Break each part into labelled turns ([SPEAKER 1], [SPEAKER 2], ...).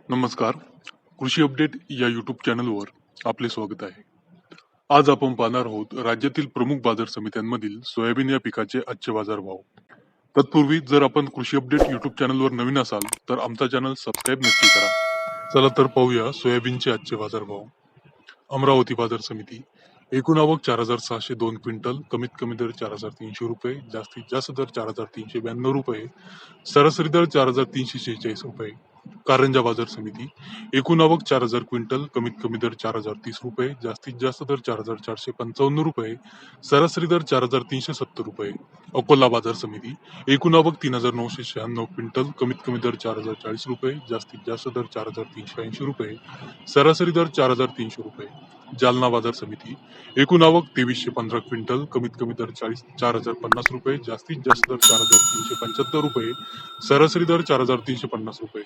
[SPEAKER 1] नमस्कार. कृषी अपडेट या यूट्यूब चॅनलवर आपले स्वागत आहे. आज आपण पाहणार आहोत राज्यातील प्रमुख बाजार समित्यांमधील सोयाबीन या पिकाचे आजचे बाजार भाव. तत्पूर्वी जर आपण कृषी अपडेट यूट्यूब चॅनलवर नवीन असाल तर आमचा चॅनल सबस्क्राईब नक्की करा. चला तर पाहूया सोयाबीनचे आजचे बाजार भाव. अमरावती बाजार समिती. एकूण आवक 4,602 क्विंटल, कमीत कमी दर 4,300 रुपये, जास्तीत जास्त दर 4,392 रुपये, सरासरी दर 4,346 रुपये. कारंजा बाजार समिती. एकूण आवक 4,000 क्विंटल, कमीत कमी दर 4,030 रुपये, जास्तीत जास्त दर 4,455 रुपये, सरासरी दर 4,370 रुपये. अकोला बाजार समिती. एकूण आवक 3,996 क्विंटल, कमीत कमी दर 4,040 रुपये, जास्तीत जास्त दर 4,380 रुपये, सरासरी दर 4,300 रुपये. जालना बाजार समिती. एकूण आवक 2,315 क्विंटल, कमीत कमी दर 4,050 रुपये, जास्तीत जास्त दर 4,375 रुपये, सरासरी दर 4,350 रुपये.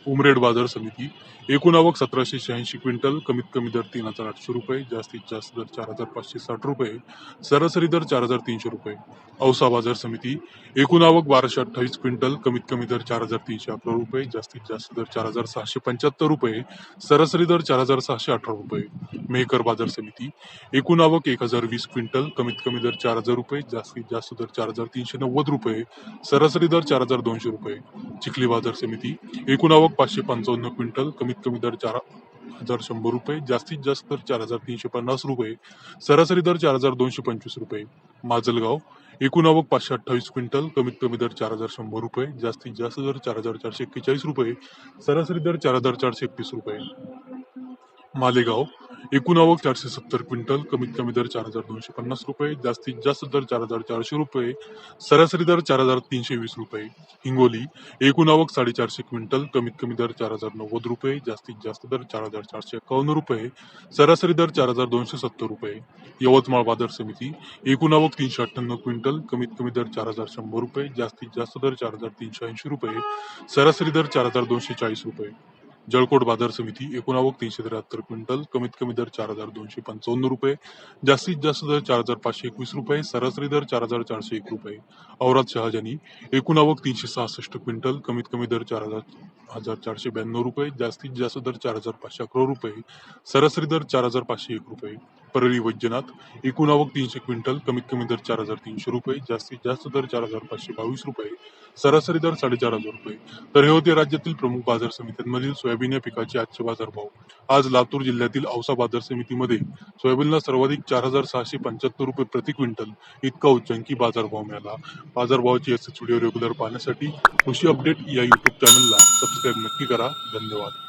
[SPEAKER 1] उमरेड बाजार समिती. एकूण आवक 1,786 क्विंटल, कमीत कमी दर 3,800 रुपये, जास्तीत जास्त दर 4,560 रुपये, सरासरी दर 4,300 रुपये. औसा बाजार समिती. एकूण आवक 1,228 क्विंटल, कमीत कमी दर 4,311 रुपये, जास्तीत जास्त दर 4,675 रुपये, सरासरी दर 4,618 रुपये. मेहकर बाजार समिती. एकूण आवक 1,020 क्विंटल, कमीत कमी दर 4,000 रुपये, जास्तीत जास्त दर 4,390 रुपये, सरासरी दर 4,200 रुपये. चिखली बाजार समिती. एकूण आवक 555 क्विंटल, कमीत कमी दर 4,100 रुपये, जास्तीत जास्त दर 4,350 रुपये, सरासरी दर 4,225 रुपये. माजलगाव. एकूण आवक 528 क्विंटल, कमीत कमी दर 4,100 रुपये, जास्तीत जास्त दर 4,441 रुपये, सरासरी दर 4,431 रुपये. मालेगाव. एकूण आवक 470 क्विंटल, कमीत कमी दर 4,250 रुपये, जास्तीत जास्त दर 4,400 रुपये, सरासरी दर 4,320 रुपये. हिंगोली. एकूण आवक 450 क्विंटल, कमीत कमी दर 4,090 रुपये, जास्तीत जास्त दर 4,451 रुपये, सरासरी दर 4,270 रुपये. यवतमाळ बाजार समिती. एकूण आवक 398 क्विंटल, कमीत कमी दर 4,100 रुपये, जास्तीत जास्त दर 4,380 रुपये, सरासरी दर 4,240 रुपये. जळकोट बाजार समिती. एकूण आवक 373 क्विंटल, कमीत कमी दर 4,255 रुपये, जास्तीत जास्त दर 4,521 रुपये, सरासरी दर 4,401 रुपये. औराद शहाजानी. एकूण आवक 366 क्विंटल, कमीत कमी दर 4,492 रुपये, जास्तीत जास्त दर 4,511 रुपये, सरासरी दर 4,501 रुपये. परळी वैजनाथ. एकूण आवक 300 क्विंटल, कमीत कमी दर 4,300 रुपये, जास्तीत जास्त दर 4,522 रुपये, सरासरी दर 4,500 रुपये. तर हे होते राज्यातील प्रमुख बाजार समित्यांमधील सोयाबीन या पिकाचे आजचे बाजार भाव. आज लातूर जिल्ह्यातील औसा बाजार समितीमध्ये सोयाबीनला सर्वाधिक 4,675 रुपये प्रति क्विंटल इतका उच्चांकी बाजारभाव मिळाला. बाजारभावाची असेच व्हिडिओ रेग्युलर पाहण्यासाठी कृषी अपडेट या युट्यूब चॅनलला सबस्क्राईब नक्की करा. धन्यवाद.